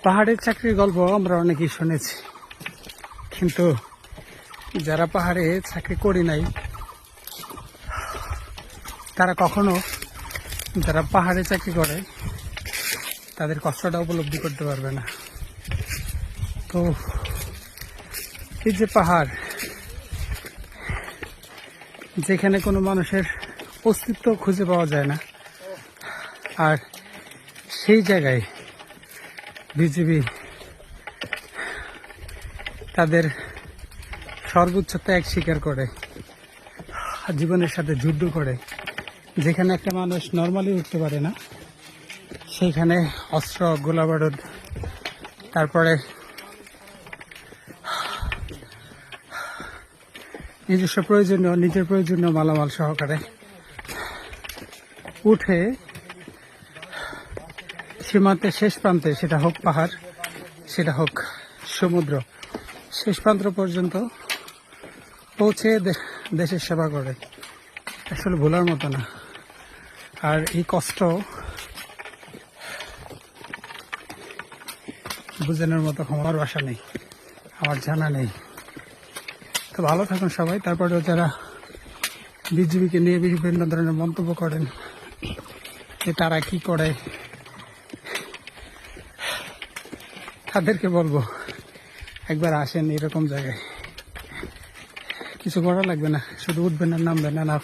পাহাড়ের চাকরির গল্প আমরা অনেকেই শুনেছি, কিন্তু যারা পাহাড়ে চাকরি করি নাই তারা কখনো যারা পাহাড়ে চাকরি করে তাদের কষ্টটা উপলব্ধি করতে পারবে না। তো এই যে পাহাড়, যেখানে কোনো মানুষের অস্তিত্ব খুঁজে পাওয়া যায় না, আর সেই জায়গায় বিজিবি তাদের সর্বোচ্চ ত্যাগ স্বীকার করে, জীবনের সাথে যুদ্ধ করে। যেখানে একটা মানুষ নর্মালি উঠতে পারে না, সেইখানে অস্ত্র, গোলাবারুদ, তারপরে নিজের প্রয়োজনীয় মালামাল সহকারে উঠে সীমান্তের শেষ প্রান্তে, সেটা হোক পাহাড়, সেটা হোক সমুদ্র, শেষ প্রান্ত পর্যন্ত পৌঁছে দেশের সেবা করে। আসলে ভোলার মতো না। আর এই কষ্ট বুঝানোর মতো আমার বাসা নেই, আমার জানা নেই। তো ভালো থাকুন সবাই। তারপরেও যারা বিজিবিকে নিয়ে বিভিন্ন ধরনের মন্তব্য করেন যে তারা কি করে, তাদেরকে বলবো একবার আসেন এরকম জায়গায়, কিছু করা লাগবে না, শুধু উঠবেন আর নামবেন না।